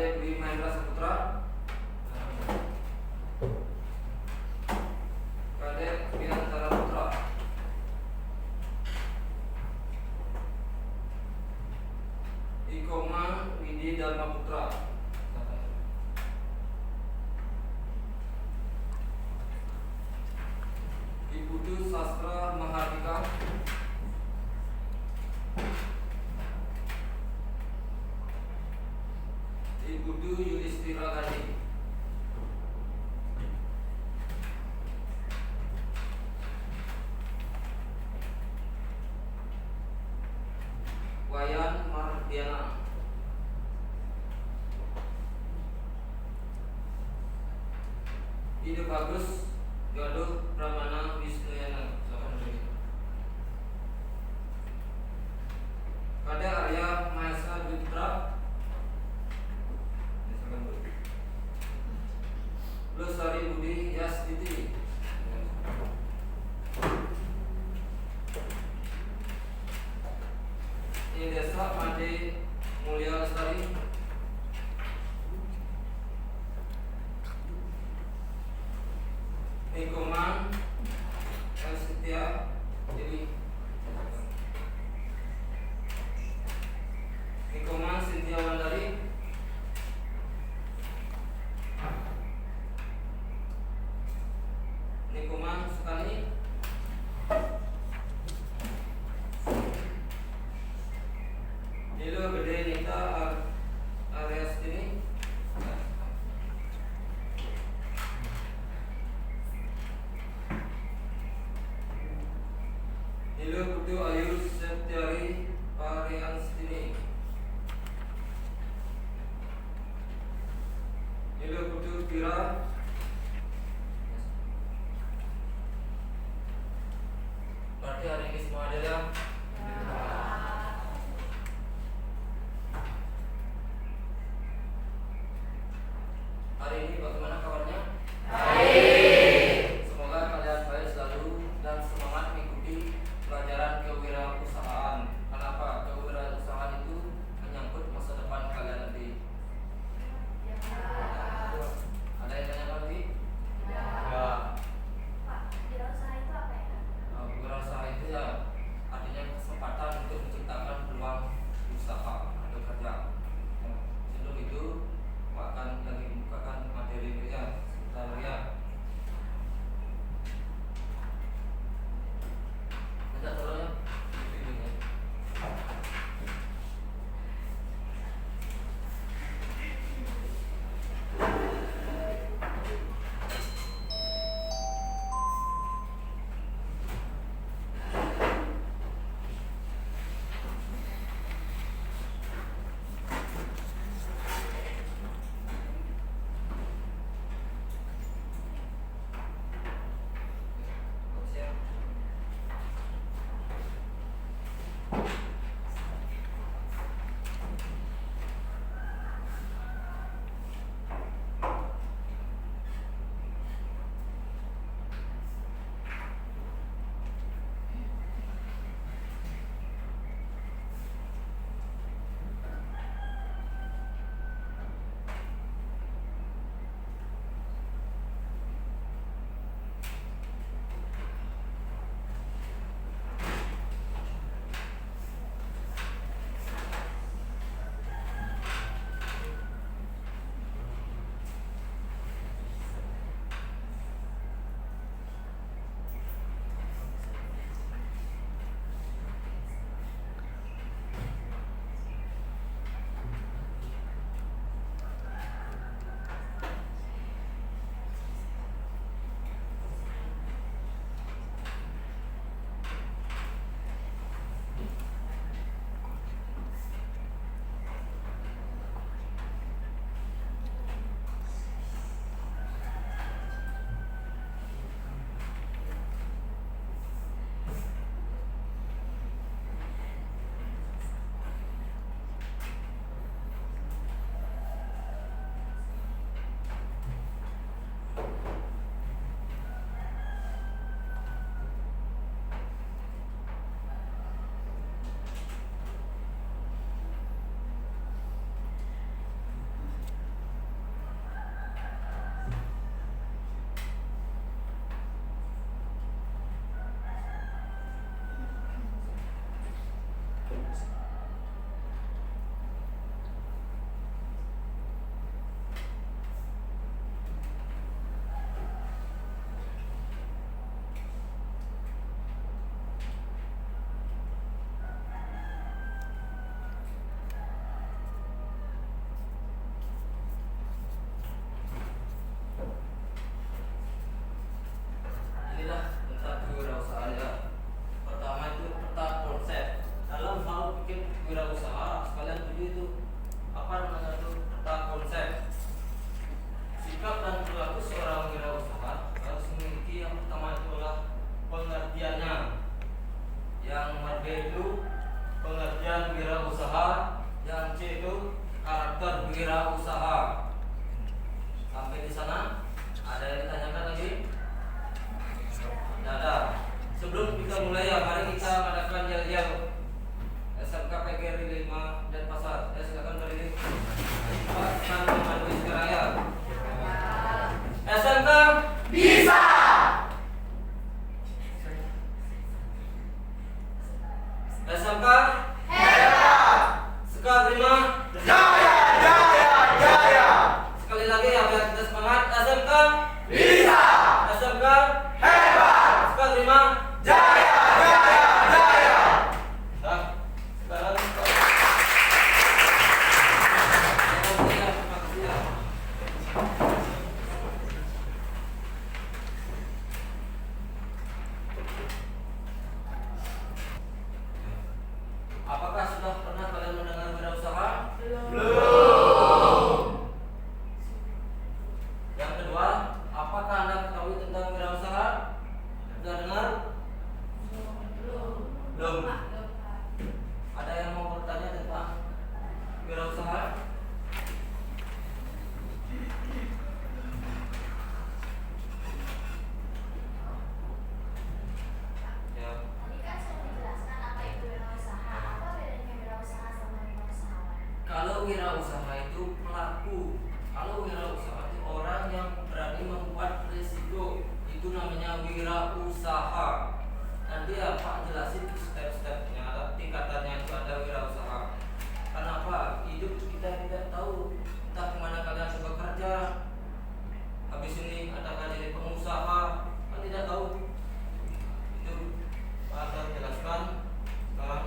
Kade Dwi Mahendra Saputra, Kade Winantara Putra, Ikoma Widi Dharma Putra, Iputu Sastra Mahardika, Iputu Yudhistira Gandhi, Wayan Mardiana, Ide Bagus Galuh Pramana Wisnuyana. Kade Arya Mahesa Dutra, Lestari Budi Yastiti, Indesa Made Mulia Lestari, Nikoman Setia Dewi, Nikoman Sintia Wandari, Nikoman Sukani, Nilo Gede Nita Aryastini, Nilo Putu Ayu Septiari Parianstini, Nilo Putu Pira berarti hari ini semua ada ya? Hari ini bagaimana kabarnya? Baik. Semoga kalian baik selalu dan semangat mengikuti pelajaran kewirausahaan. Kenapa? Kewirausahaan itu menyangkut masa depan kalian nanti. Ada yang tanya lagi? Ya. Pak, wirausaha itu apa ya? Wirausaha itu ya artinya pengertian wirausaha. Yang C itu karakter wirausaha. Sampai di sana ada yang ditanyakan lagi? Tidak ada. Sebelum kita mulai ya, mari kita adakan yel-yel. SMK PGRI 5 Denpasar. Ya, silakan berdiri. Pak San memandu sekarang ya. SMK Bisa. SMK Hebat. Sekal terima. Jaya, jaya, jaya. Sekali lagi ya, biar kita semangat. SMK Bisa. SMK Hebat. Sekal terima. Jaya, jaya, jaya. Nah, sekarang apakah sudah pernah kalian mendengar wirausaha? Belum. Yang kedua, apakah Anda ketahui tentang wirausaha? Sudah dengar? Belum. Ada yang mau bertanya tentang wirausaha? Ya. Tadi kan sudah dijelaskan apa itu wirausaha. Apa bedanya wirausaha sama wirausahawan? Kalau wirausaha itu pelaku. Kalau wirausaha itu orang yang berani membuat risiko. Itu namanya wirausaha. Nanti ya Pak jelasin step-stepnya, ada tingkatannya itu ada wirausaha. Kenapa? Hidup kita tidak tahu entah kemana kalian bekerja. Habis ini adakah jadi pengusaha? Kan tidak tahu. Itu Pak akan jelaskan sekarang.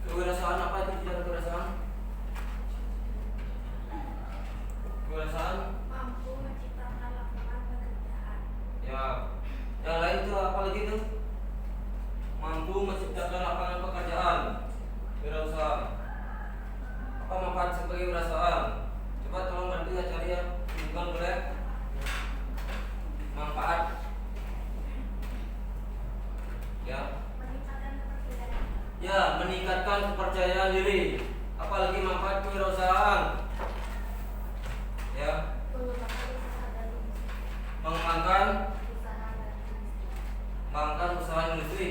Kewirausahaan apa itu tidak kewirausahaan? Kewirausahaan Mampu menciptakan lapangan pekerjaan. ya. Yang lain itu apa lagi itu? Mampu menciptakan lapangan pekerjaan. Wirausaha. Apa manfaat sebagai wirausahaan? Coba tolong bantu ya cari ya. Bukan boleh. Manfaat. Ya. Meningkatkan kepercayaan. Ya, meningkatkan kepercayaan diri. Apalagi manfaat kewirausahaan. Ya, Mengembangkan usaha dan industri. mengembangkan Usaha dan industri. usaha industri.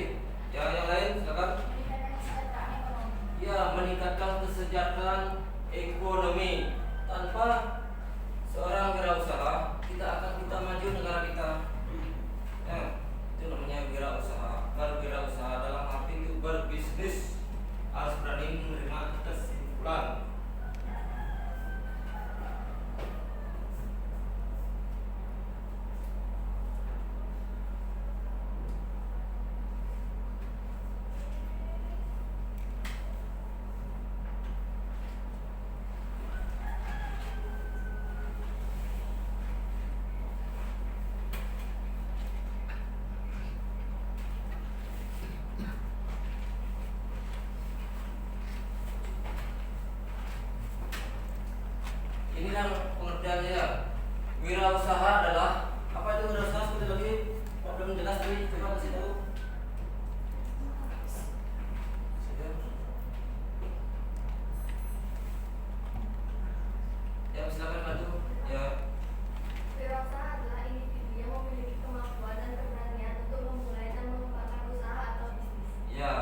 Ya, yang lain silakan. Meningkatkan kesejahteraan ekonomi. Ya, meningkatkan kesejahteraan ekonomi. Tanpa seorang wirausaha, kita maju negara kita. Ya, itu namanya wirausaha. Berwirausaha dalam arti itu berbisnis, harus berani menerima kesimpulan. Inilah pengertiannya ya. Wirausaha adalah apa itu wirausaha? Sekali lagi, kalau belum jelas tadi coba kasih tahu. Ya silakan bantu. Ya. Wirausaha adalah individu yang memiliki kemampuan dan keberanian untuk memulai dan mengembangkan usaha atau bisnis. Ya.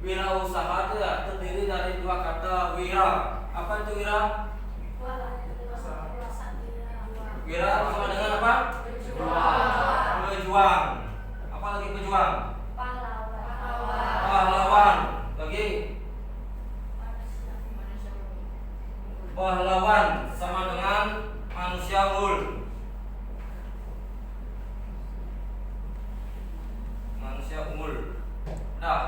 Wirausaha itu ya terdiri dari dua kata wira. Apa itu wira? Wira sama dengan apa? Pejuang. Apa lagi pejuang? Pahlawan. Lagi pahlawan sama dengan manusia unggul. Manusia unggul. Nah,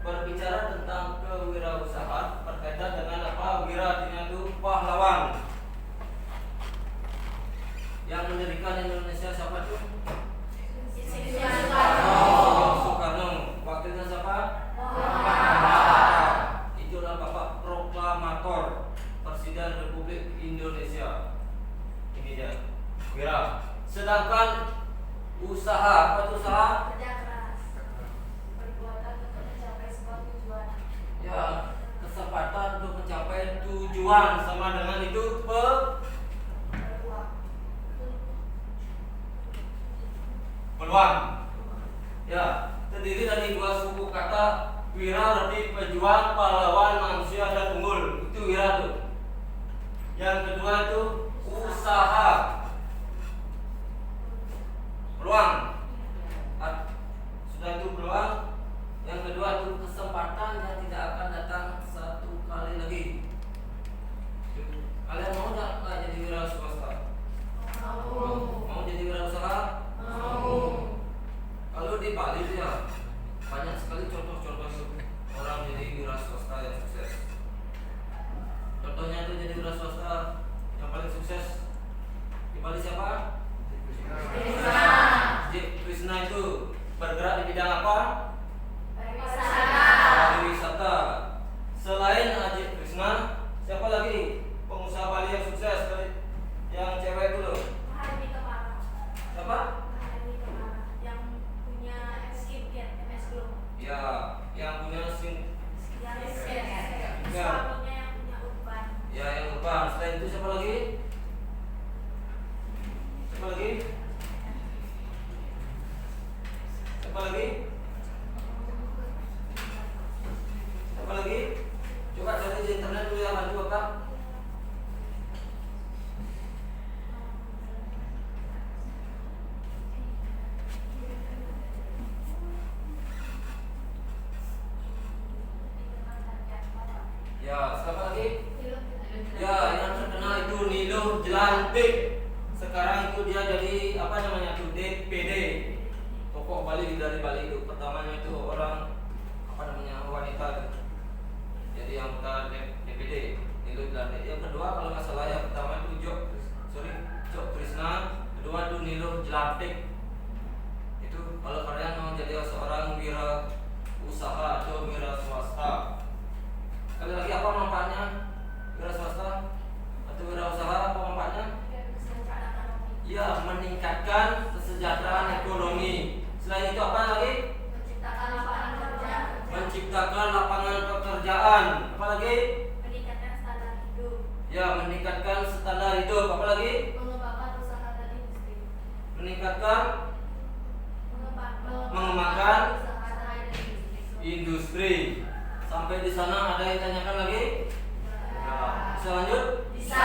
berbicara tentang kewirausahaan berkaitan dengan apa? Wira artinya itu pahlawan. Yang mendirikan Indonesia siapa tuh? Soekarno. Wakilnya siapa? Itulah Bapak Pejuang sama dengan itu peluang. Ya, terdiri dari dua suku kata. Wira arti pejuang, pahlawan, manusia dan unggul. Itu wira tuh. Yang kedua itu usaha. Peluang. Sudah itu peluang. Yang kedua itu kesempatan yang tidak akan datang satu kali lagi. Kalian mau nggak jadi wira swasta? Mau jadi wira usaha? Kalau di Bali itu ya banyak sekali contoh-contoh orang jadi wira swasta yang sukses. Contohnya itu jadi wira swasta yang paling sukses di Bali siapa? Krishna itu bergerak di bidang apa? Pariwisata. Selain Ajit Krishna, siapa lagi pengusaha Bali yang sukses? Yang cewek itu loh. Siapa? Ya, yang punya ya, yang urban. Selain itu siapa lagi? Siapa lagi? Siapa lagi? Siapa lagi? Coba cari di internet dulu ya, bantu Bapak. Ya, siapa lagi? Ya, yang terkenal itu Nilo Jelantik. Sekarang itu dia jadi apa namanya tuh DPD. Tokoh Bali dari Bali itu. Pertamanya itu orang apa namanya wanita tuh. Jadi yang pertama DPD Nilo Jelantik. Yang kedua kalau nggak salah yang pertama itu Jok Krishna. Kedua itu Nilo Jelantik. Itu kalau kalian mau jadi seorang wira usaha atau wira swasta. Sekali lagi apa manfaatnya wira swasta atau wira usaha? Apa manfaatnya? Ya, meningkatkan kesejahteraan ekonomi. Selain itu apa lagi? Menciptakan lapangan pekerjaan. Apa lagi? Meningkatkan standar hidup. Ya, meningkatkan standar hidup. Apa lagi? Mengembangkan usaha dan industri. Meningkatkan mengembangkan usaha dan industri. Sampai di sana ada yang tanyakan lagi? Ya. Bisa lanjut? Bisa.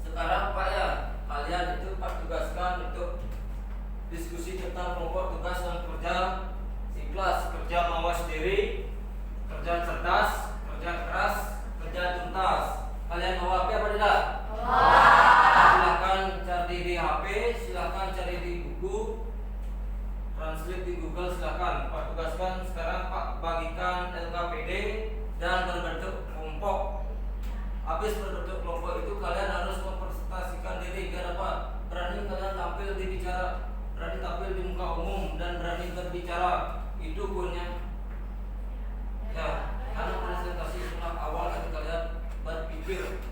Sekarang Pak ya, kalian itu Pak tugaskan untuk diskusi tentang kelompok tugas dan kerja siklas, kerja mawas diri, kerja cerdas, kerja keras, kerja tuntas. Kalian mau apa tidak? Silahkan cari di HP, silahkan cari di buku, translate di Google, silahkan. Pak tugaskan sekarang Pak bagikan LKPD dan berbentuk kelompok. Habis berbentuk kelompok itu kalian harus mempresentasikan diri biar apa? Berani kalian tampil di bicara, berani tampil di muka umum dan berani berbicara. Itu punya. Ya, karena presentasi tahap awal kan kalian berpikir.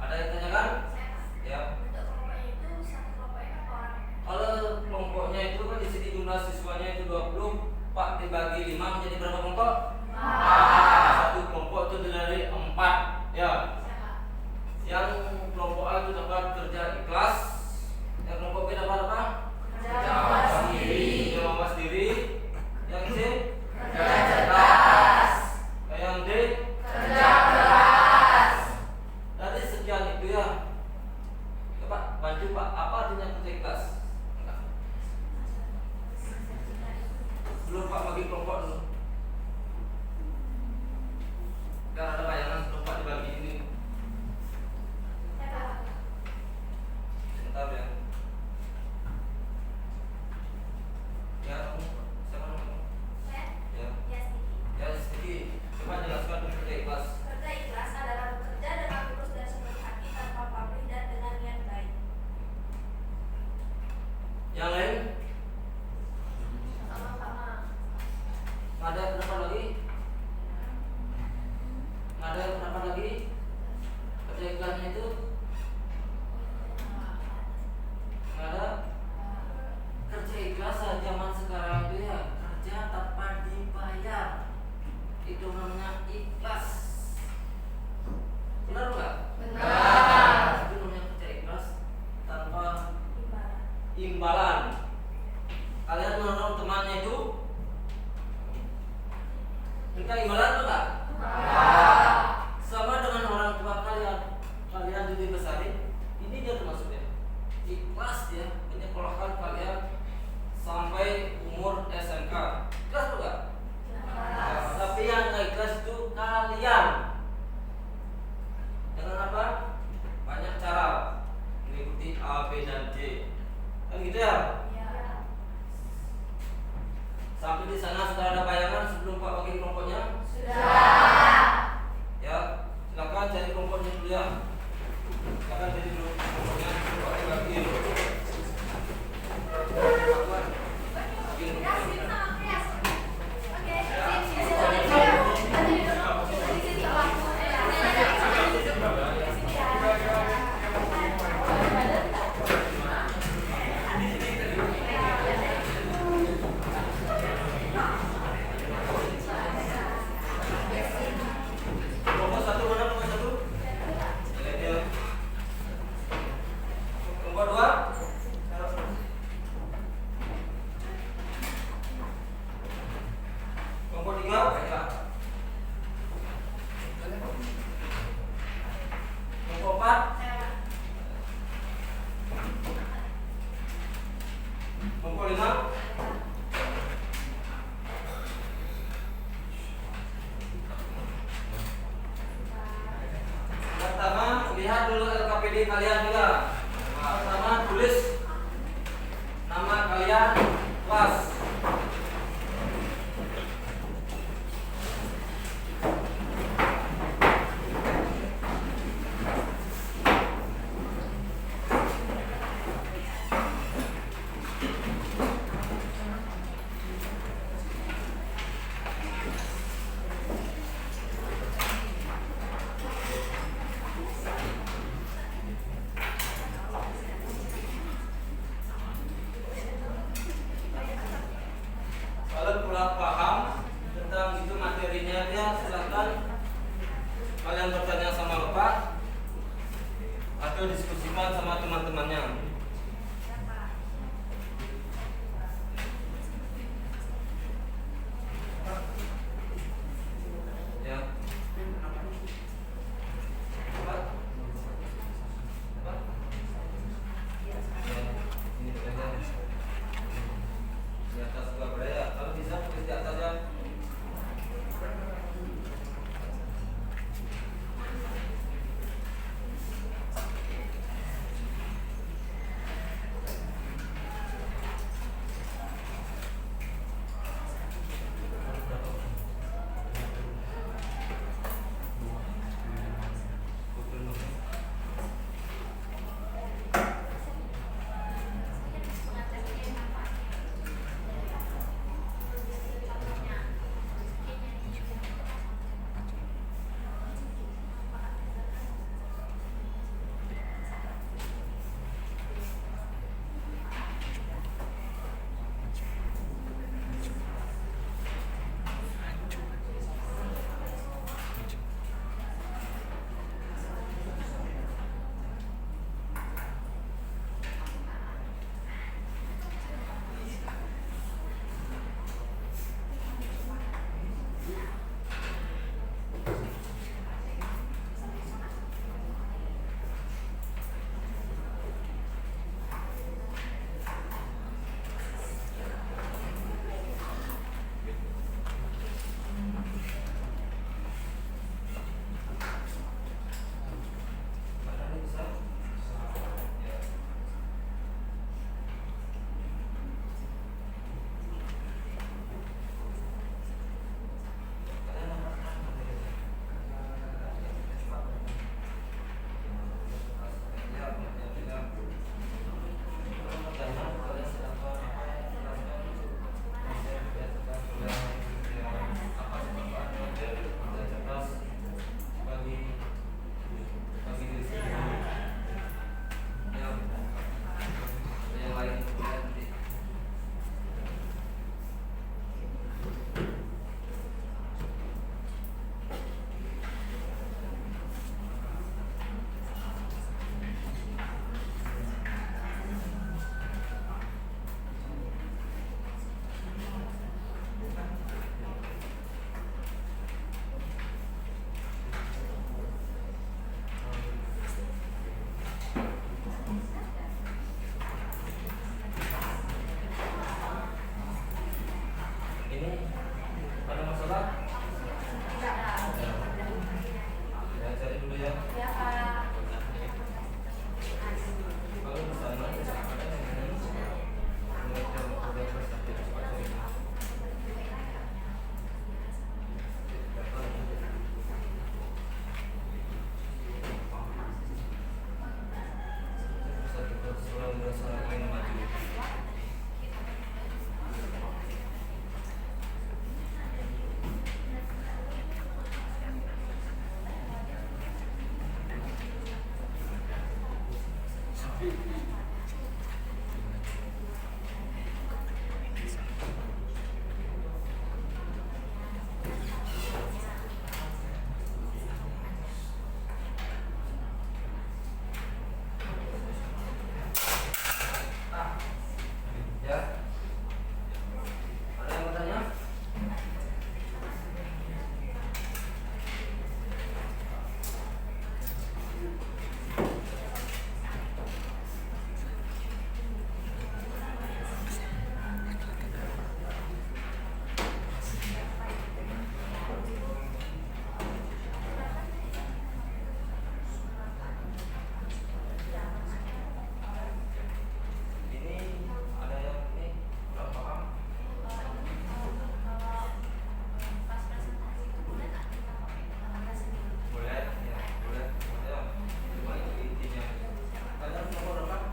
Ada yang tanyakan? Ya. Untuk kelompoknya itu satu kelompoknya berapa orang? Kalau kelompoknya itu kan di sini jumlah siswanya itu 20, Pak dibagi 5 menjadi berapa kelompok? Satu kelompok itu dari 4. Ya. Yang kelompok A itu dapat kerja ikhlas. Yang kelompok B dapat apa? Kerja mawas diri. Kerja mawas diri. Yang C? Kerja cerdas. Yang D? Kerja keras. Dari sekian itu ya. Coba bantu Pak, apa artinya kerja ikhlas? Belum Pak bagi kelompok dulu. Biar ada bayangan sebelum Pak dibagi ini. Sebentar ya. Ya, kamu siapa namanya? Ya. Ya, sedikit. Coba jelaskan dulu kerja ikhlas. Kerja ikhlas adalah bekerja dengan tulus dan sepenuh hati tanpa pamrih dan dengan niat baik. Yang lain? Sama-sama. imbalan. Kalian menolong temannya itu minta imbalan atau enggak? Sama dengan orang tua kalian. Kalian dibesarin, ini dia termasuknya ikhlas dia menyekolahkan kalian sampai umur SMK. Ikhlas atau enggak? Tapi yang enggak ikhlas itu kalian. Dengan apa? Banyak cara mengikuti A, B, dan C. Kan gitu ya? Sampai di sana sudah ada bayangan sebelum Pak bagi kelompoknya? Sudah. Ya, silakan cari kelompoknya dulu ya. Silakan cari dulu kelompoknya. Bagi. Kelompok satu mana kelompok satu? Kelompok dua? Kelompok tiga? Kelompok empat? Kelompok lima? Pertama, lihat dulu LKPD kalian juga. Pertama, tulis nama kalian, kelas. Kalau kurang paham tentang itu materinya dia, silakan kalian bertanya sama Bapak atau diskusikan sama teman-temannya. Ya. Bapak? Bapak? Ya, ini pertanyaan. Di atas juga boleh ya. Kalau bisa tulis di atas ya. Ah, ya. Ada yang bertanya? Ini ada yang ini kurang paham. Boleh, ya, boleh. Ya, cuma itu intinya. Kalian nomor berapa?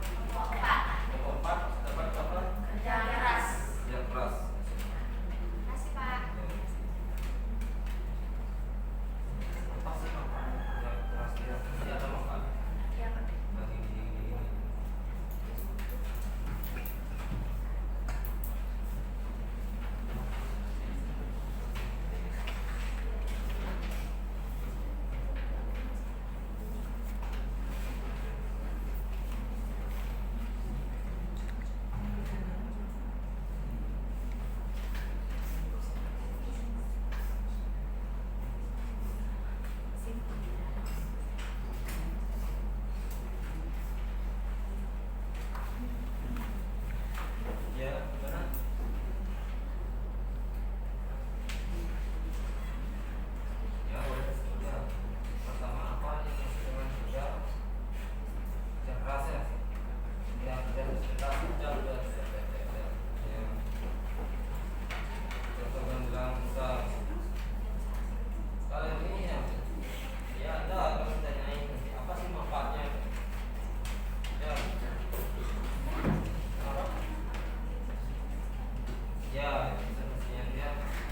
Nomor 4 dapat apa? Kerja keras. Ya, apa sih manfaat kerja keras itu? Pasti ada manfaat. Nah, ini. Ya, gimana? Ya, boleh. Ya. Pertama apa yang maksud dengan kerja keras ya? Ya, kerja keras ya. Contoh yang bilang misal kalau ini ya ada kalau ditanyain apa sih manfaatnya? Ya, apa? Ya, mestinya dia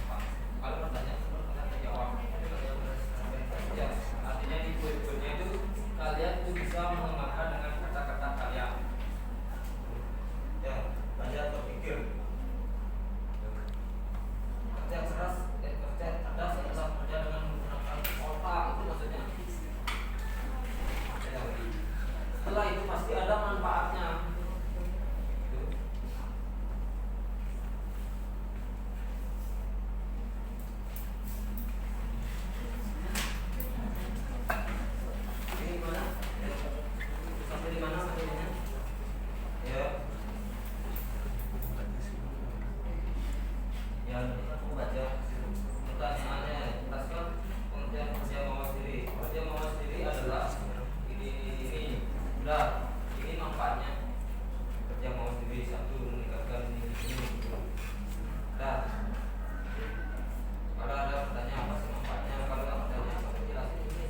apa? Kalau pertanyaan sebenarnya jawab. Tapi kalau yang ya, artinya di poin-poinnya itu kalian itu bisa mengematkan dengan kata-kata kalian. Ya, belajar berpikir. Kerja keras, kerja cerdas adalah kerja dengan menggunakan otak, itu maksudnya. Ya. Setelah itu pasti ada manfaatnya. Ini mana? Sampai di mana materinya? Ya. Ya, aku baca pertanyaannya. Jelaskan pengertian kerja mawas diri. Kerja mawas diri adalah ini. Udah, ini manfaatnya. Kerja mawas diri satu meningkatkan ini. Dah. Kalau ada pertanyaan apa sih manfaatnya? Kalau ada pertanyaan aku jelasin ini.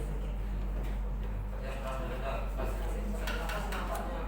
Kerja keras adalah apa sih manfaatnya?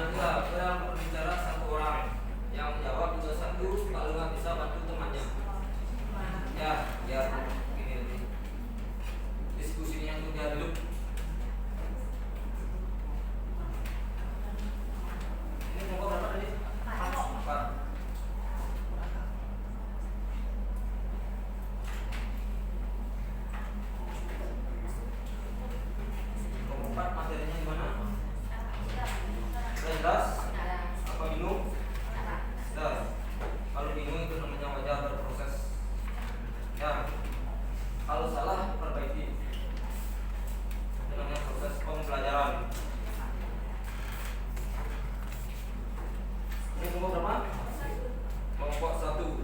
nanti yang berbicara satu orang, yang menjawab juga satu, kalau nggak bisa bantu temannya. Ya, gini nanti diskusinya itu dia duduk. Ini kelompok berapa tadi? 4. Kelompok 4 materinya gimana? Jelas? Apa bingung? Sudah. Kalau bingung itu namanya wajar berproses. Ya. Kalau salah perbaiki. Itu namanya proses pembelajaran. Ini kelompok berapa? Kelompok 1.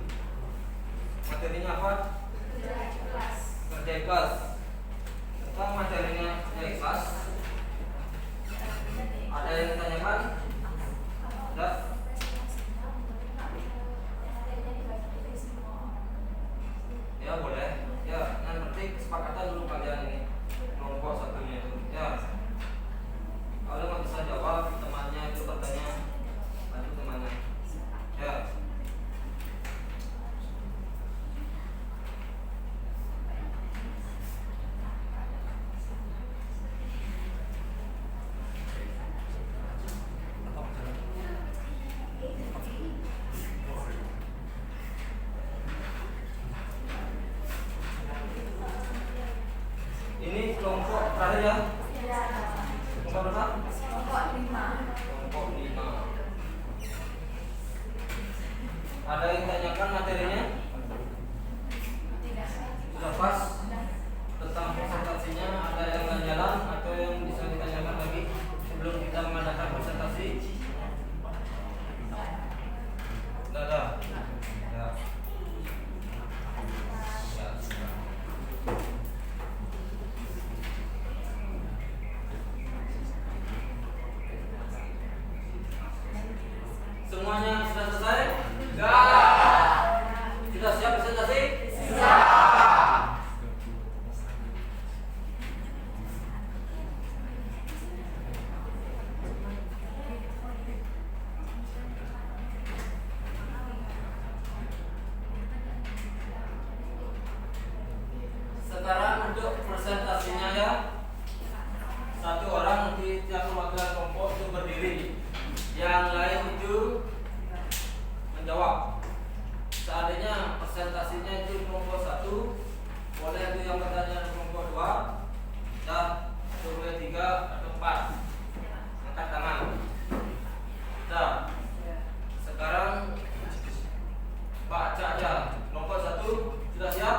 Materinya apa? Kerja ikhlas. Tentang materinya kerja ikhlas, ada yang ditanyakan? Tidak? Ya boleh. Ya, yang penting kesepakatan dulu kalian ini. Kelompok 1-nya itu. Ya. Kalau nggak bisa jawab, temannya itu bertanya, bantu temannya. Ya. Ini kelompok terakhir ya. Kelompok berapa? Kelompok 5. Ada yang tanyakan materinya? Sudah pas? Tentang presentasinya ada yang nggak jalan atau yang bisa ditanyakan lagi sebelum kita mengadakan presentasi? Sudah ada? Ya. Ya, sudah. Semuanya sudah selesai? Sudah siap presentasi? Sekarang untuk presentasinya ya, satu orang nanti tiap perwakilan kelompok itu berdiri, yang lain itu menjawab. Seandainya presentasinya itu kelompok 1, boleh itu yang bertanya kelompok 2, dan kelompok 3 atau 4 angkat tangan. Nah, sekarang baca aja. Kelompok 1 sudah siap?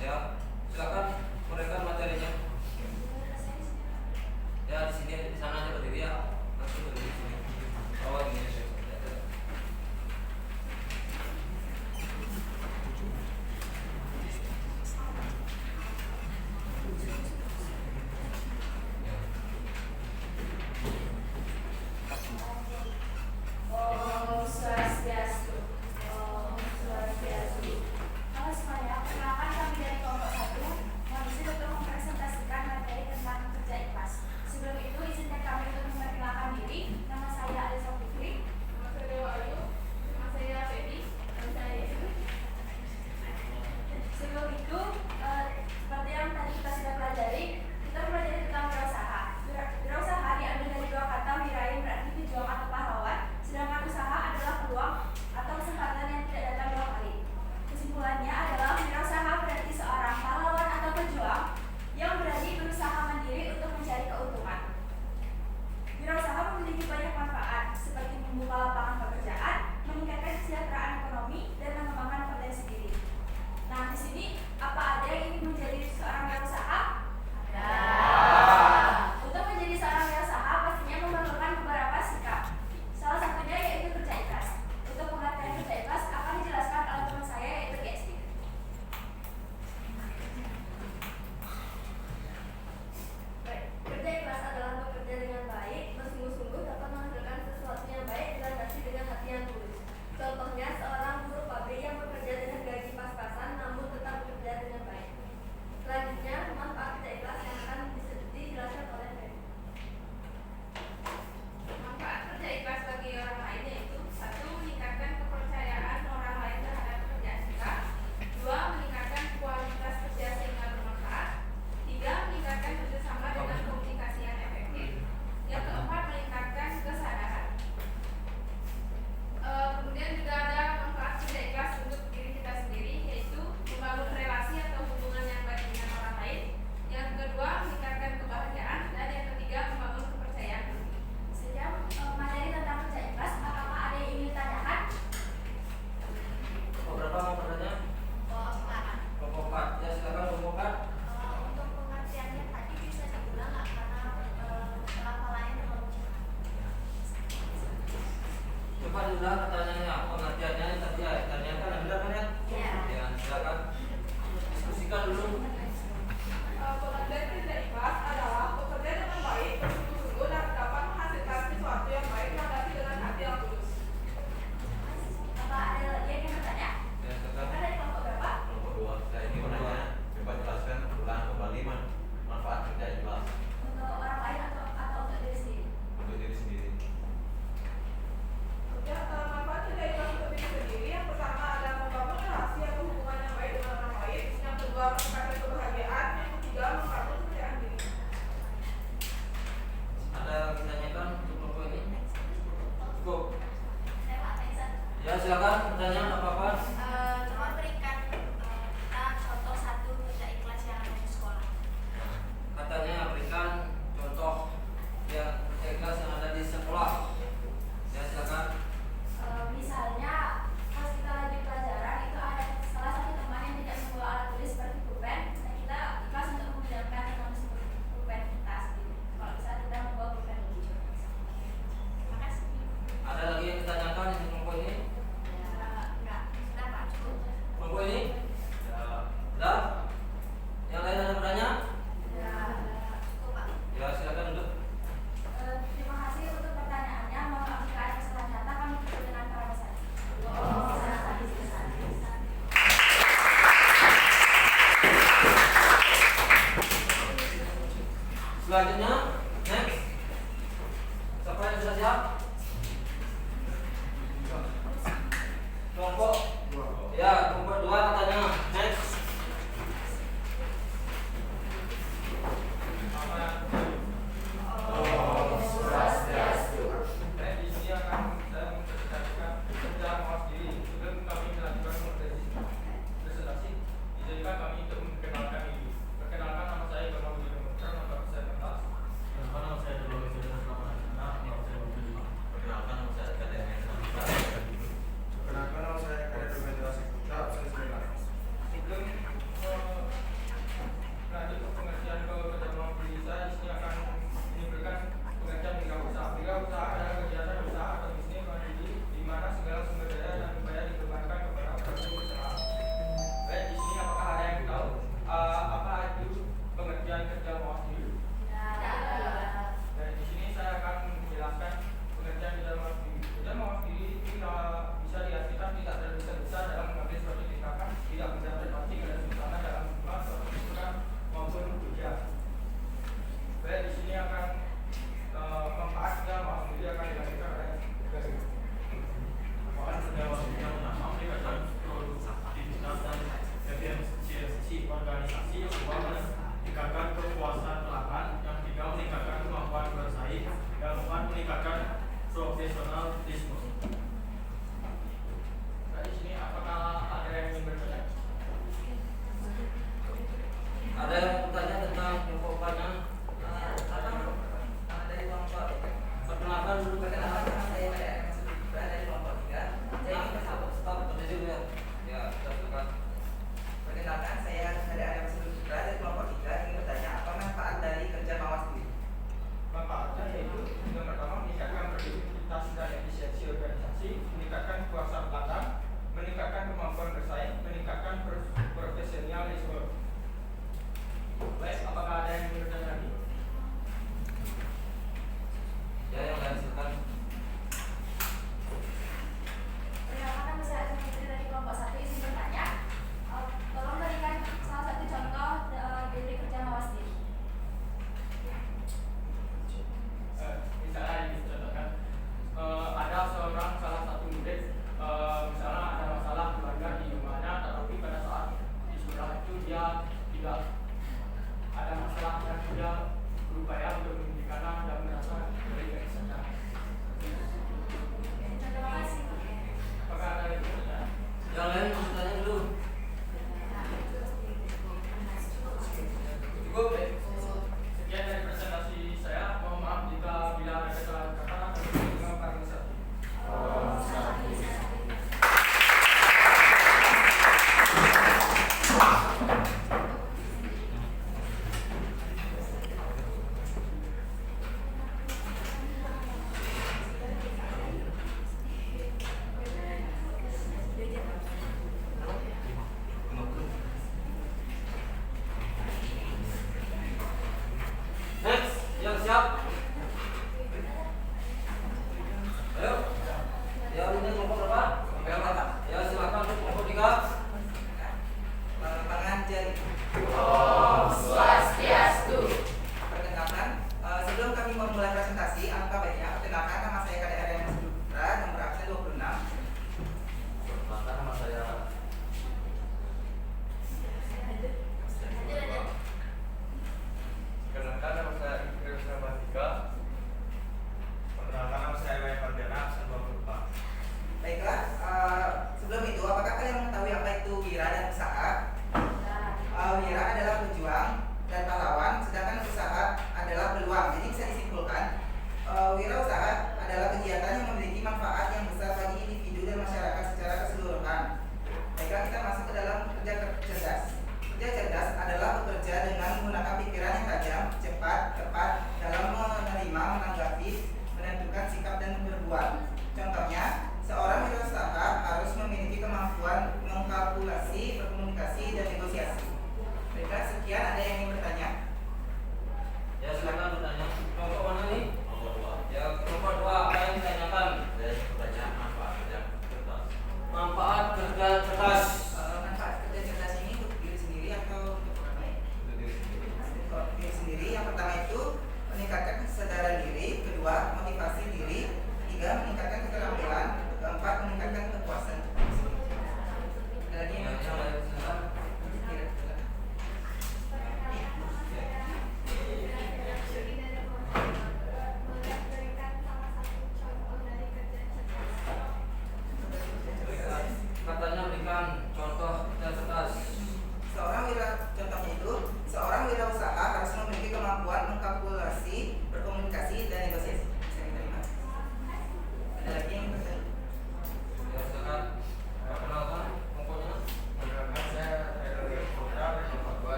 Ya, silakan uraikan materinya. Ya, di sini, di sana aja berdiri ya. Langsung berdiri di sini. Oh, ini. Coba diulang pertanyaannya, pengertiannya tadi ya, ternyata yang benar kan ya? Iya. Ya, silakan diskusikan dulu. Pekerjaan tidak ikhlas adalah bekerja dengan baik, bersungguh-sungguh dan dapat menghasilkan sesuatu yang baik landasi dengan hati yang tulus. Apa ada lagi yang ingin bertanya? Ya, silakan. Ada di kelompok berapa? Kelompok 2, saya ini menanya, coba jelaskan ulang kembali manfaat kerja ikhlas Untuk orang lain atau untuk diri sendiri? untuk diri sendiri. Manfaat kerja ikhlas untuk diri sendiri yang pertama adalah membangun relasi atau hubungan yang baik dengan orang lain. Yang kedua meningkatkan kebahagiaan. Yang ketiga membangun kepercayaan diri. Ada yang ditanyakan untuk kelompok ini? Cukup. Saya Pak Faisal. Ya, silakan pertanyaan apa-apa. Coba berikan kita contoh satu kerja ikhlas yang ada di sekolah. Katanya berikan contoh yang ikhlas yang ada di sekolah. Ya, silakan. Misalnya pas kita lagi pelajaran itu ada salah satu teman yang tidak membawa alat tulis seperti pulpen, nah kita ikhlas untuk meminjamkan teman tersebut pulpen kita sendiri. Kalau misalnya kita membawa pulpen hijau. Terima kasih. Ada lagi yang ditanyakan di kelompok ini? Enggak.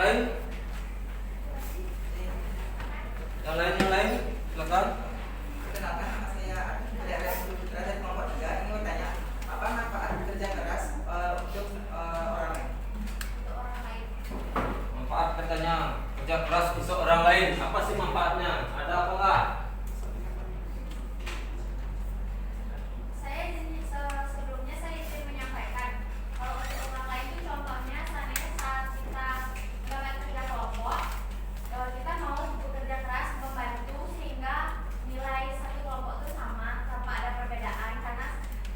lain? Yang lain, silakan. Perkenalkan, nama saya Ades Putra dari kelompok 3. Ini mau tanya, apa manfaat kerja keras untuk orang lain? Untuk orang lain. Manfaat katanya kerja keras untuk orang lain. Apa sih manfaatnya? Ada apa enggak? Sebelumnya saya ingin menyampaikan kalau untuk orang lain itu contohnya seandainya saat kita melakukan kerja kelompok, kita mau bekerja keras membantu sehingga nilai satu kelompok itu sama tanpa ada perbedaan karena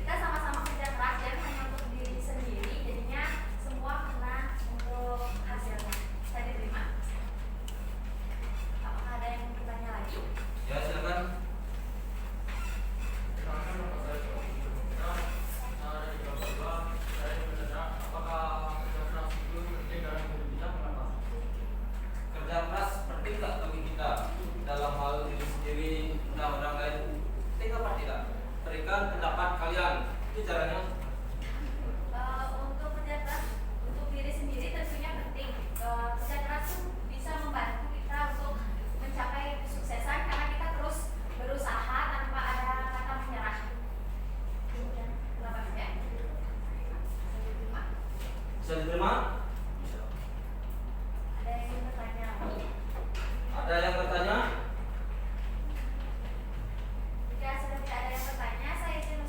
kita sama-sama kerja keras dan hanya untuk diri sendiri jadinya semua kena untuk hasilnya. Saya diterima. Apakah ada yang bertanya lagi? Ya, silakan. Kerja keras penting nggak bagi kita dalam hal diri sendiri dan orang lain? Penting apa tidak? Berikan pendapat kalian. Itu caranya. Untuk kerja keras untuk diri sendiri tentunya penting. Kerja keras itu bisa membantu kita untuk mencapai kesuksesan karena kita terus berusaha tanpa ada kata menyerah. Kenapa tidak? Bisa diterima? Ada yang ingin bertanya? Ada yang bertanya? Jika sudah tidak ada yang bertanya, saya izin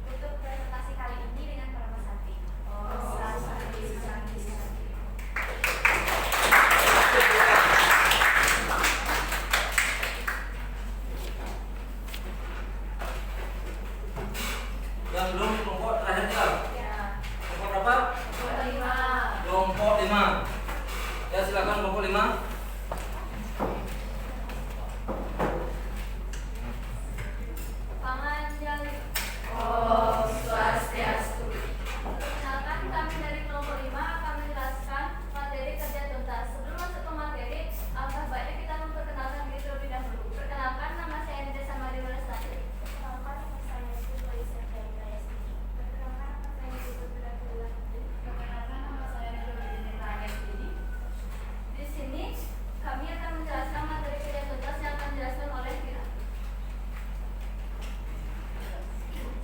tutup presentasi kali ini dengan Paramasati. Yang belum kelompok terakhirnya. Ya. Kelompok berapa? Kelima. Kelompok 5. Ya, silakan kelompok 5. Panganjali. Om Swastiastu. Perkenalkan, kami dari kelompok 5 akan menjelaskan materi kerja tuntas. Sebelum masuk ke materi, alangkah baiknya kita memperkenalkan diri terlebih dahulu. Perkenalkan, nama saya Nida Samari Welestari. Perkenalkan, nama saya Siti Aisyah Dayasti. Perkenalkan, nama saya Siti Abdullah. Perkenalkan, nama saya Nurul Dini. Di sini kami akan menjelaskan materi kerja tuntas yang akan dijelaskan oleh Vira.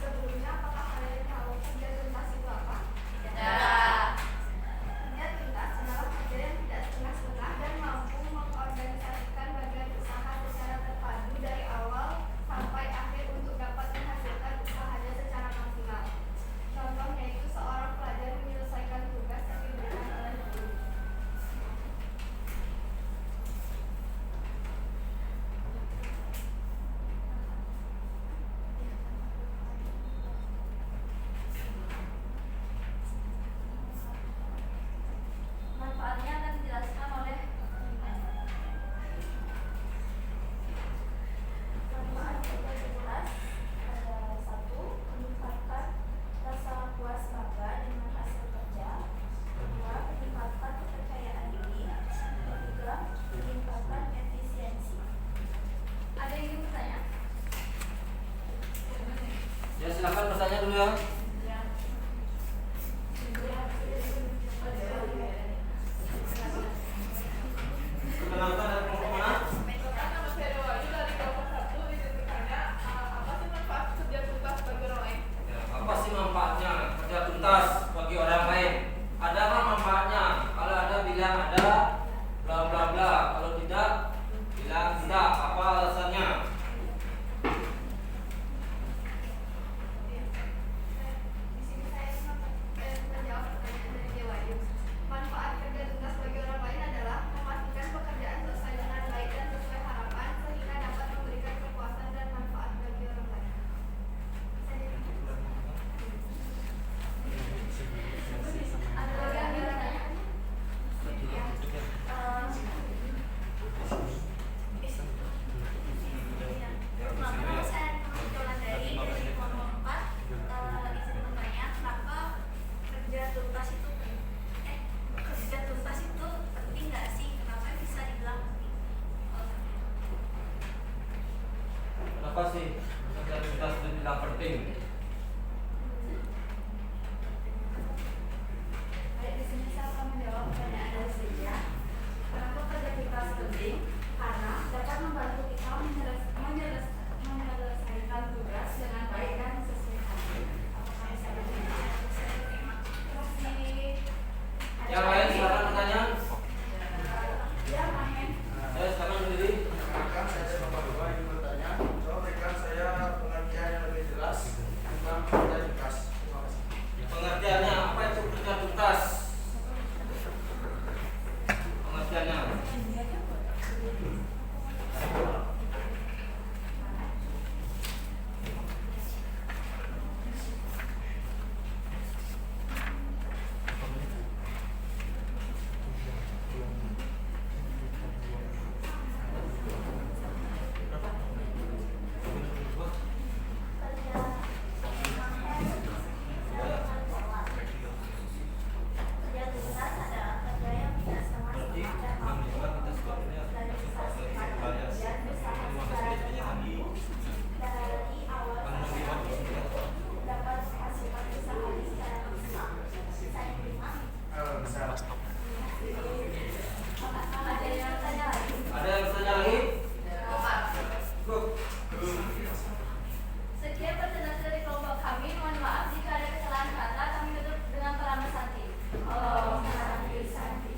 Sebelumnya, apakah kalian tahu kerja tuntas itu apa? Ya. Kerja tuntas adalah kerja yang tidak setengah-setengah dan mampu mengorganisasikan bagian usaha secara terpadu dari awal sampai akhir untuk dapat menghasilkan usahanya secara maksimal. Contohnya itu seorang pelajar menyelesaikan tugas yang diberikan oleh guru. Manfaatnya akan dijelaskan oleh manfaat kerja tuntas. Ada 1. Meningkatkan rasa puas bangga dengan hasil kerja. 2. Meningkatkan kepercayaan diri. 3. Meningkatkan efisiensi. Ada yang ingin bertanya? Ya, silakan bertanya dulu ya. Perkenalkan dari kelompok mana? Nama saya Dewayu dari kelompok 1. Izin bertanya, apa sih manfaat kerja tuntas bagi orang lain? Ya, apa sih manfaatnya kerja tuntas bagi orang lain? Ada nggak manfaatnya? Kalau ada bilang ada, bla bla bla. Kalau tidak, bilang tidak. Apa alasannya? Kerja tuntas adalah kerja yang tidak setengah-setengah dan mampu dari prestasi kemudian berusaha secara bertanggung dari awal sampai akhir dapat menghasilkan usaha secara maksimal. Bisa diterima? Ada yang bertanya lagi? Ada yang bertanya lagi? Cukup. Sekian pertanyaan dari kelompok kami. Mohon maaf jika ada kesalahan kata. Kami tutup dengan peran Santi. Oh, Santi.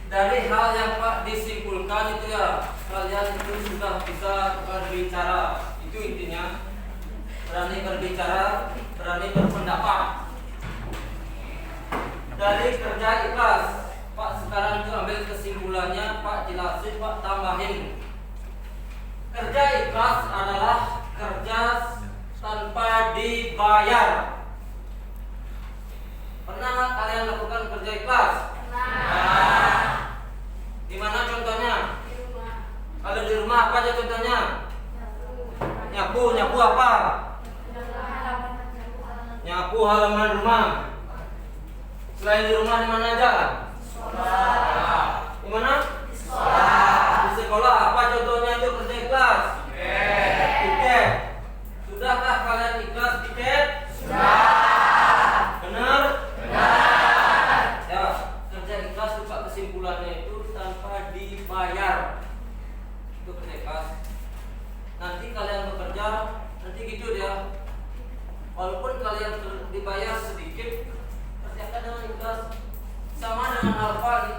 Dari hal yang Pak disimpulkan itu ya, kalian itu sudah bisa berbicara. Itu intinya, berani berbicara, berani berpendapat. Dari kerja ikhlas, Pak sekarang itu ambil kesimpulannya, Pak jelasin, Pak tambahin. Kerja ikhlas adalah kerja tanpa dibayar. Pernah nggak kalian lakukan kerja ikhlas? Nah, di mana contohnya? Kalau di rumah apa aja contohnya? Nyapu apa? Nyapu halaman rumah. Selain di rumah di mana aja? Di mana? Di sekolah apa contohnya itu kerja ikhlas? Tiket. Sudahkah kalian ikhlas tiket? Benar? Ya, kerja ikhlas itu Pak kesimpulannya itu tanpa dibayar. Itu kerja ikhlas. Nanti kalian bekerja, nanti gitu dia. Walaupun kalian dibayar sedikit, kerjakan dengan ikhlas. Sama dengan alfa nih.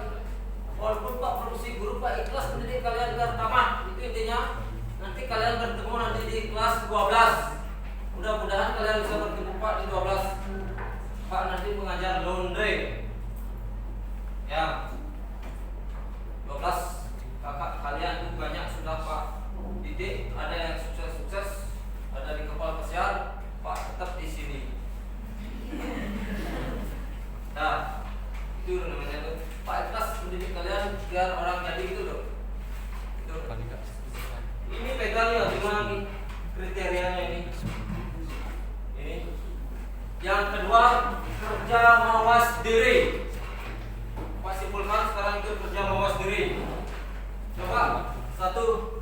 Walaupun Pak produksi guru Pak ikhlas mendidik kalian biar tamat. Itu intinya. Nanti kalian bertemu nanti di kelas 12. Mudah-mudahan kalian bisa bertemu Pak di 12. Pak nanti mengajar laundry. Ya. 12 kakak kalian itu banyak sudah Pak didik, ada yang sukses-sukses, ada di kepala pesiar, Pak tetap di sini. Nah, itu namanya tuh Pak ikhlas mendidik kalian biar orang jadi itu loh. Itu. Ini pegang ya gimana nih kriterianya ini. Ini. Yang kedua kerja mawas diri. Pak simpulkan sekarang itu kerja mawas diri. Coba satu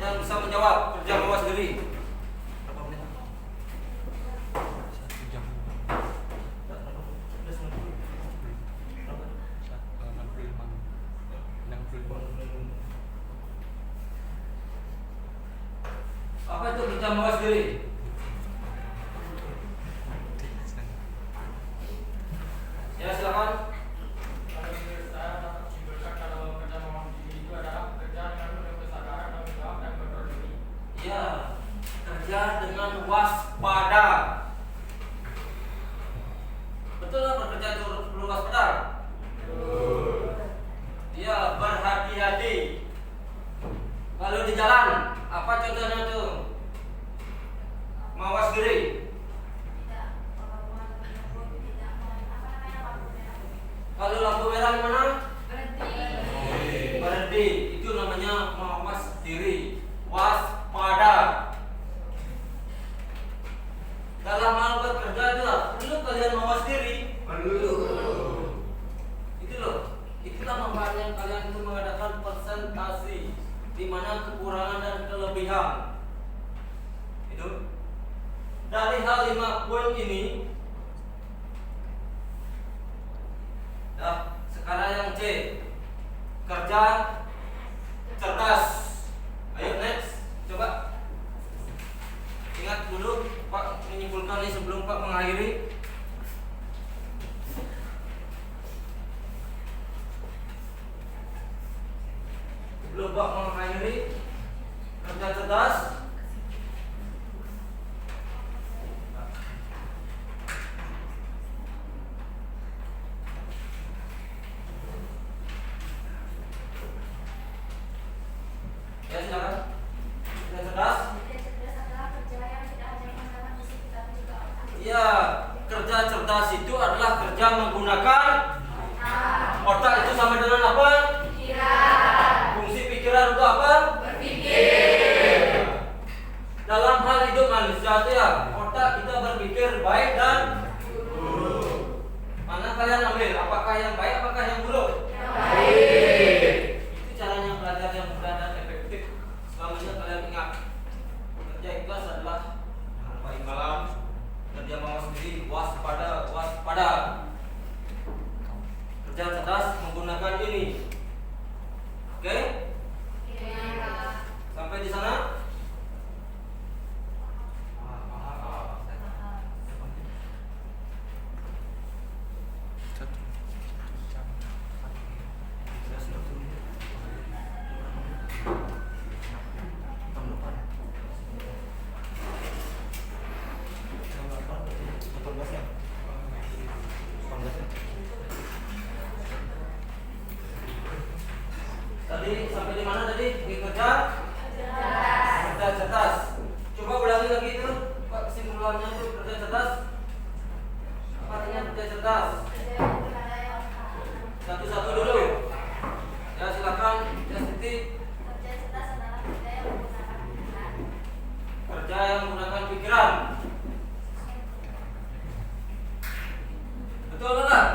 yang bisa menjawab kerja mawas diri. Berapa menit? 1 jam. 65. Apa itu kerja mawas diri? Ya silakan. Ya, kerja dengan waspada. Betul nggak bekerja itu perlu waspada? Ya, berhati-hati. Kalau di jalan, apa contohnya tuh? Mawas diri. Kalau lampu merah mana? Berhenti. Itu namanya mawas diri. Waspada. Dalam hal bekerja juga perlu kalian mawas diri. Perlu. Itu loh. Itulah makanya kalian itu mengadakan presentasi di mana kekurangan dan kelebihan. Itu. Dari hal 5 poin ini. Nah, sekarang yang C. Kerja cerdas. Ayo next, coba. Ingat dulu Pak menyimpulkan ini sebelum Pak mengakhiri. Sebelum Pak mengakhiri, kerja cerdas. Ya, kerja cerdas itu adalah kerja menggunakan otak. Itu sama dengan apa? Fungsi pikiran untuk apa? Dalam hal hidup manusia itu ya, otak kita berpikir baik dan buruk. Mana kalian ambil? Apakah yang baik, apakah yang buruk? Itu caranya belajar yang mudah dan efektif. Selamanya kalian ingat, kerja ikhlas adalah baik malam, kerja mawas diri, waspada. Kerja cerdas menggunakan ini. Oke? Sampai di sana? Tadi sampai di mana tadi? Di kerja cerdas. Coba ulangi lagi itu. Pak, kesimpulannya itu kerja cerdas. Apa artinya kerja cerdas? Satu-satu dulu. Ya silakan, ya Siti. Kerja yang menggunakan pikiran. Betul enggak?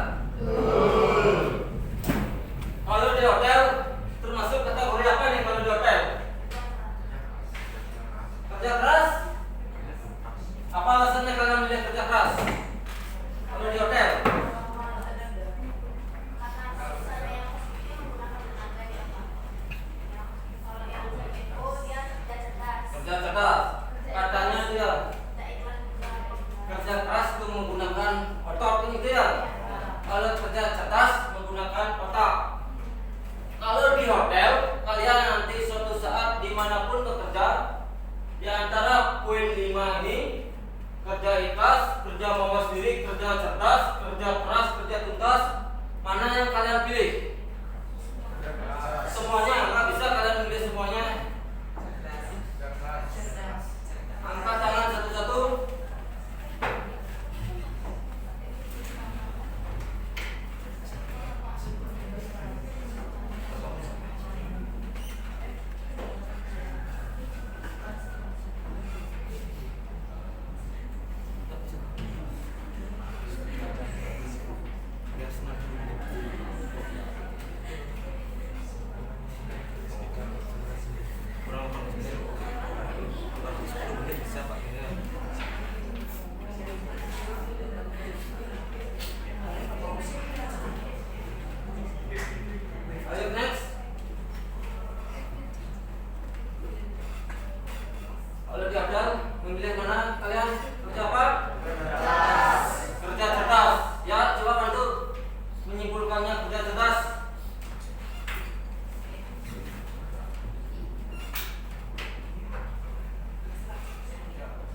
Kalau di hotel termasuk kategori apa nih kalau di hotel? Kerja keras? Apa alasannya kalian milih kerja keras? Kalau di hotel? Kerja cerdas. Katanya dia kerja keras itu menggunakan otot ini ya. Kalau kerja cerdas menggunakan otak. Kalau di hotel, kalian nanti suatu saat dimanapun bekerja, di antara poin 5 ini, kerja ikhlas, kerja mawas diri, kerja cerdas, kerja keras, kerja tuntas, mana yang kalian pilih? Semuanya, nggak bisa kalian pilih semuanya. Angkat tangan satu-satu. Ayo next. Kalau di hotel memilih mana kalian? Kerja apa? Kerja cerdas. Ya, coba bantu menyimpulkannya kerja cerdas.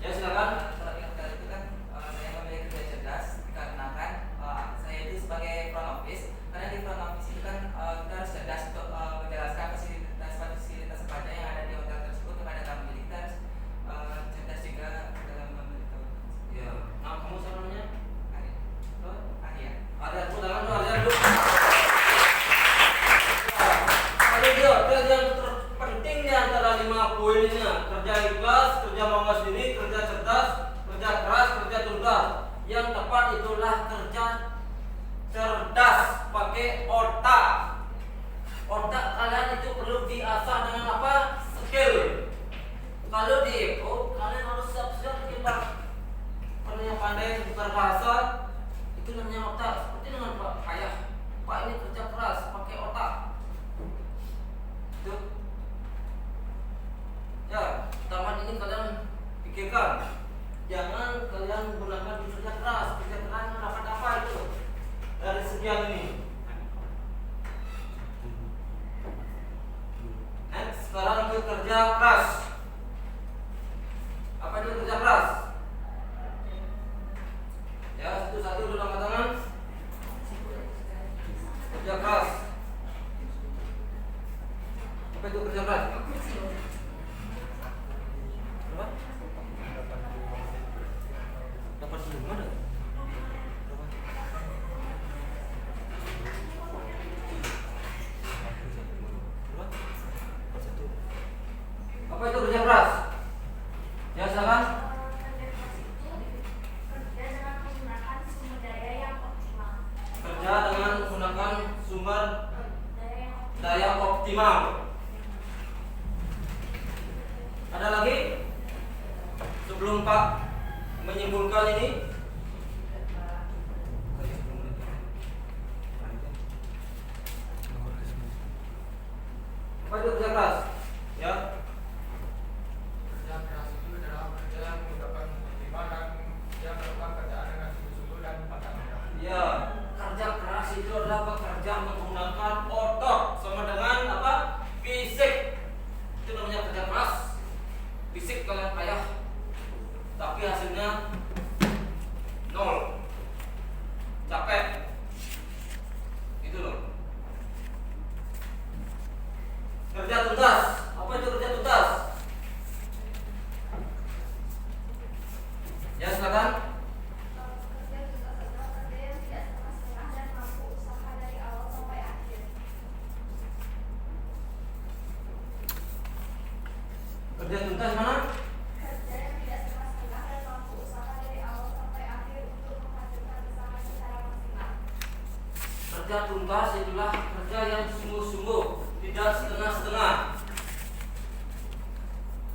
Ya silakan. Kalau di hotel itu kan saya memilih kerja cerdas dikarenakan saya itu sebagai front office. Karena di front office itu kan kita harus cerdas untuk menjelaskan fasilitas apa aja yang ada di hotel tersebut kepada tamu. Jadi kita harus cerdas juga dalam memberitahu. Ya. Nah, kamu siapa namanya? Arya. Ada aku tangan tuh, ada dulu. Kalau di hotel yang terpenting di antara 5 poinnya, kerja ikhlas, kerja mawas diri, kerja cerdas, kerja keras, kerja tuntas. Yang tepat itulah kerja cerdas, pakai otak. Otak kalian itu perlu diasah dengan apa? Skill. Kalau di Eko, kalian harus siap-siap kita yang pandai berbahasa. Itu namanya otak. Seperti dengan Pak Ayah. Pak ini kerja keras, pakai otak. Itu. Ya, taman ini kalian pikirkan. Jangan kalian menggunakan kerja keras. Kerja keras mendapat apa itu? Dari sekian ini. Next, sekarang ke kerja keras. Apa itu kerja keras? Ya, satu-satu dulu angkat tangan. Kerja keras. Apa itu kerja keras? Berapa? 85. keras. Ya. Kerja keras itu adalah kerja yang menyebabkan ketertiban dan dia melakukan kerjaan dengan sungguh-sungguh dan pantang menyerah. Ya, kerja keras itu adalah bekerja menggunakan otot sama dengan apa? Fisik. Itu namanya kerja keras. Fisik kalian payah, tapi hasilnya nol. Capek. Itu loh. Kerja tuntas. Apa itu kerja tuntas? Ya, silakan. Kerja tuntas adalah kerja yang tidak setengah-setengah dan mampu usaha dari awal sampai akhir. Kerja tuntas mana? Kerja yang tidak setengah-setengah dan mampu usaha dari awal sampai akhir untuk menghasilkan usaha secara maksimal. Kerja tuntas itulah kerja yang sungguh-sungguh, tidak setengah-setengah.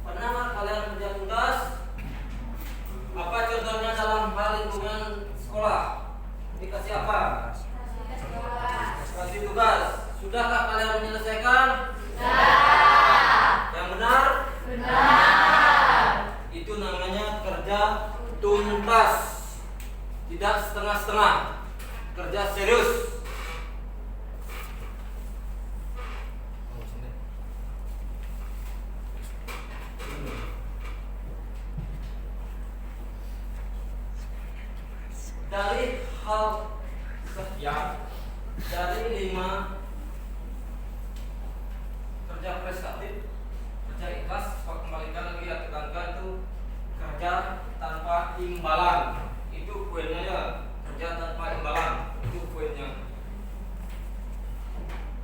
Pernah nggak kalian kerja tuntas? Apa contohnya dalam hal lingkungan sekolah? Dikasih apa? Kasih tugas. Sudahkah kalian menyelesaikan? Yang benar? Itu namanya kerja tuntas, tidak setengah-setengah. Kerja serius. Dari hal sekian, dari 5 kerja prestatif, kerja ikhlas, kembalikan lagi ya, tekankan itu kerja tanpa imbalan. Itu poinnya ya, kerja tanpa imbalan. Itu poinnya.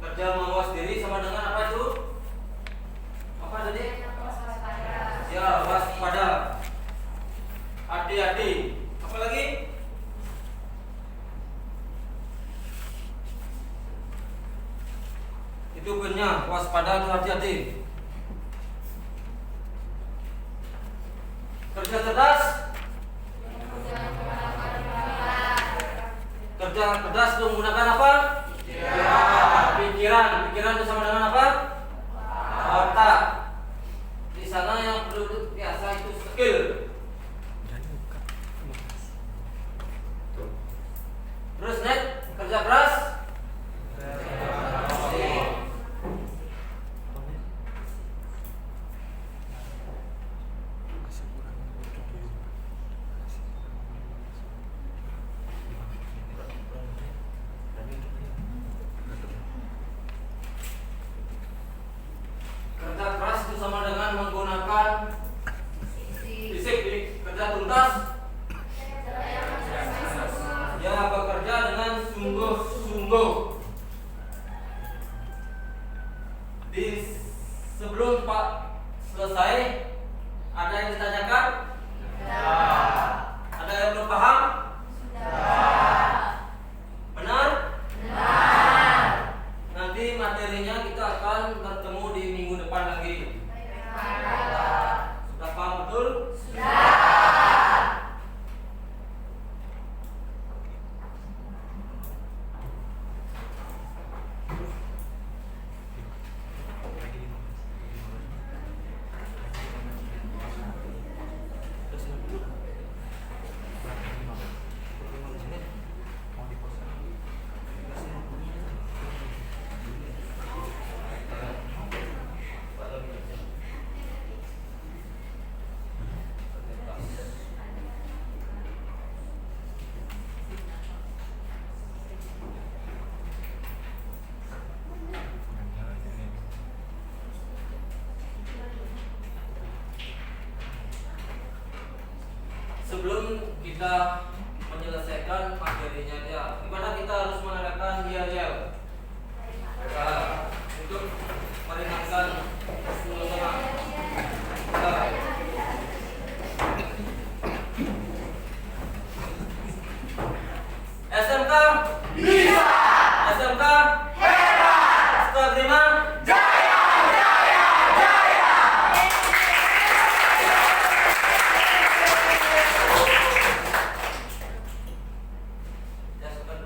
Kerja mawas diri sama dengan apa itu? Apa tadi? Ya, waspada. Hati-hati. Apa lagi? Itu poinnya, waspada dan hati-hati. Kerja cerdas. Kerja cerdas itu menggunakan apa? Pikiran. Pikiran itu sama dengan apa? Otak. Di sana yang perlu biasa itu skill. Terus next, kerja keras. Kerja keras itu sama dengan menggunakan fisik. Kerja tuntas ya bekerja dengan sungguh-sungguh. Di sebelum Pak selesai, ada yang ditanyakan? Ada yang belum paham? Benar? Nanti materinya kita akan bertemu di minggu depan lagi. Sudah paham betul? Sebelum kita menyelesaikan materinya dia, gimana kita harus mengadakan yel-yel untuk meringankan suasana. SMK bisa, SMK hebat, setelah terima Jaya, jaya, jaya. ya sebentar.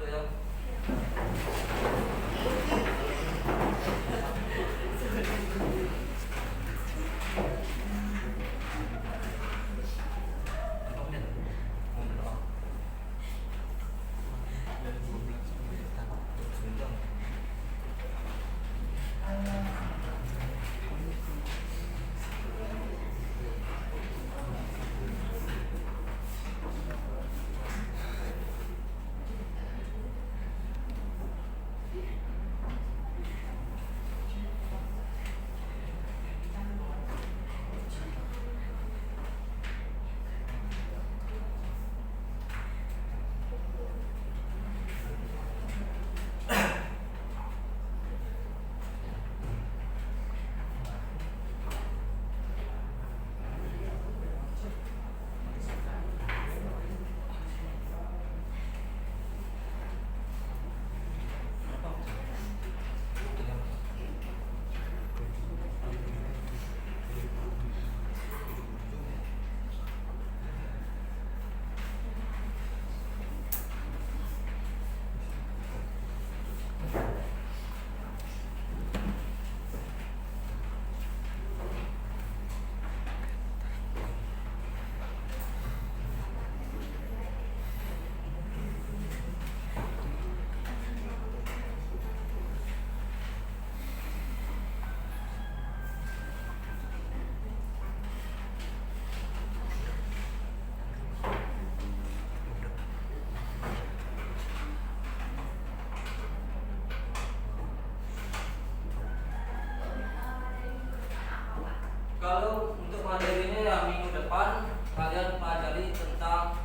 kalau untuk materinya ya minggu depan kalian pelajari tentang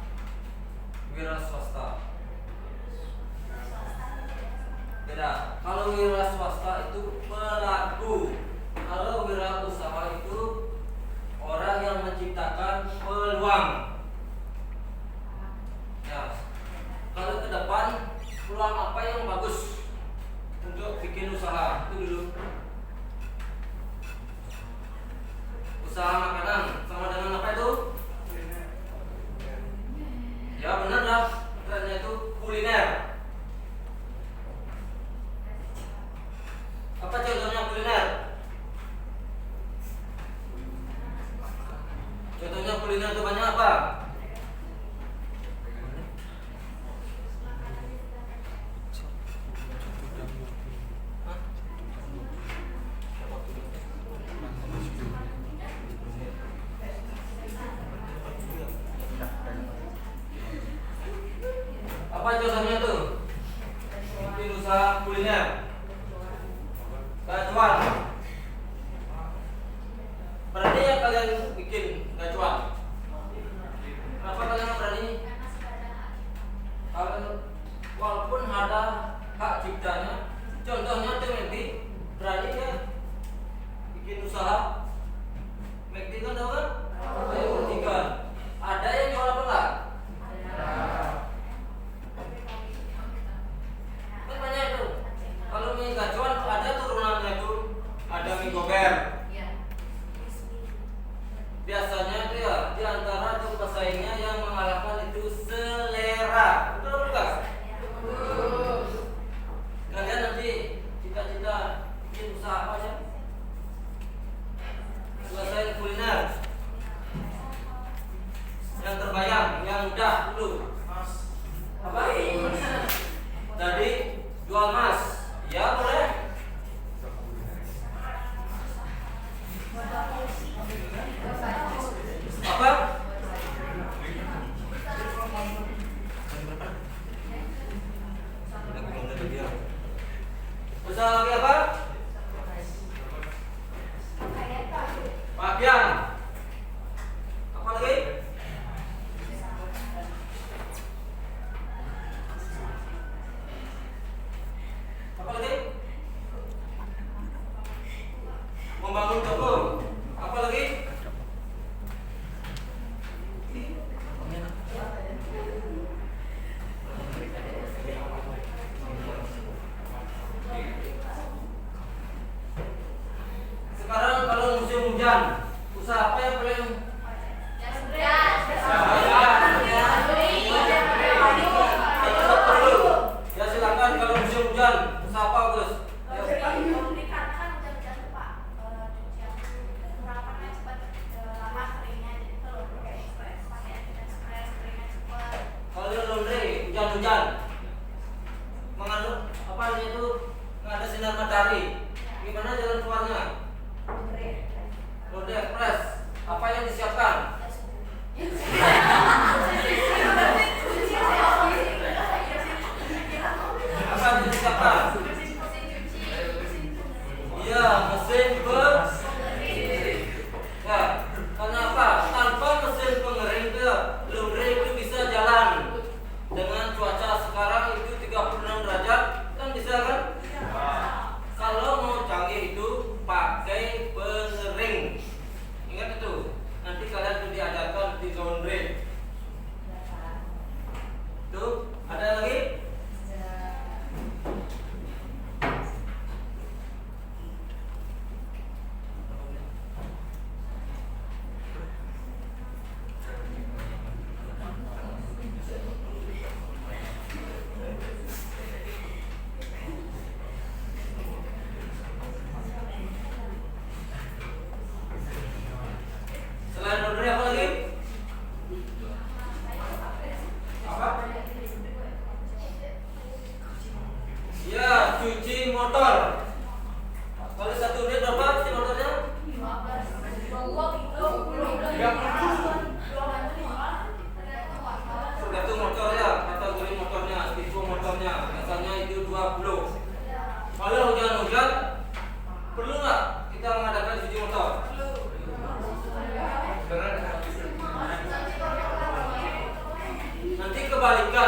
wira swasta. Beda. Kalau wira swasta itu pelaku. Kalau wira usaha itu orang yang menciptakan peluang. Ya. Kalau ke depan peluang apa yang bagus untuk bikin usaha itu dulu. Usaha makanan sama dengan apa itu? Ya benar dah, trennya itu kuliner. Apa contohnya kuliner? Contohnya kuliner itu banyak apa? Apa contohnya tuh? Bikin usaha kuliner. Gacuan. Berani ya kalian bikin gacuan? Kenapa kalian berani? Kalau walaupun ada hak ciptanya, contohnya tuh nanti berani ya bikin usaha. McD kan tahu kan? Ayo buktikan. Ada yang jual apa enggak? Kan banyak itu. Kalau mie gacuan tuh ada turunannya tuh, ada mie gober. Biasanya itu ya di antara tuh pesaingnya yang mengalahkan itu selera. Betul enggak? Kalian nanti cita-cita bikin usaha apa ya? Selesai kuliner. Yang terbayang, yang mudah dulu. Apa? Tadi jual emas. Ya boleh. Apa? Usaha lagi apa? Pakaian. Apa lagi? Apa lagi? Membangun toko. Apa lagi? Sekarang kalau musim hujan, usaha apa yang paling ya silakan kalau musim hujan, usaha apa Gus? Kalau laundry hujan-hujan mengandung apa itu nggak ada sinar matahari, gimana jalan keluarnya? Laundry express apa yang disiapkan? Apa yang disiapkan? Iya, mesin pengering. Ya, karena apa? Tanpa mesin pengering itu laundry itu bisa jalan. Dengan cuaca sekarang itu 36 derajat kan bisa kan? Kalau mau canggih itu pakai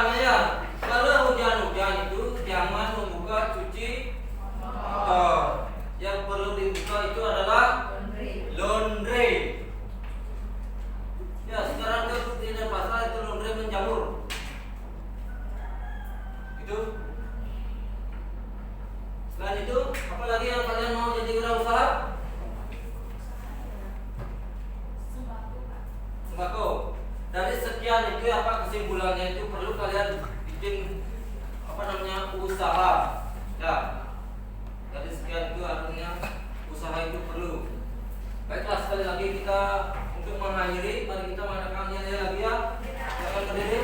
pertama ya, kalau hujan-hujan itu jangan membuka cuci motor. Yang perlu dibuka itu adalah laundry. Ya, sekarang ke tidak pasar itu laundry menjamur. Itu. Selain itu, apa lagi yang kalian mau jadi wirausaha? Sembako. Dari sekian itu apa kesimpulannya itu perlu kalian bikin usaha. Ya. Dari sekian itu artinya usaha itu perlu. Baiklah, sekali lagi kita untuk mengakhiri, mari kita mengadakan nyanyi lagi ya. Silakan berdiri.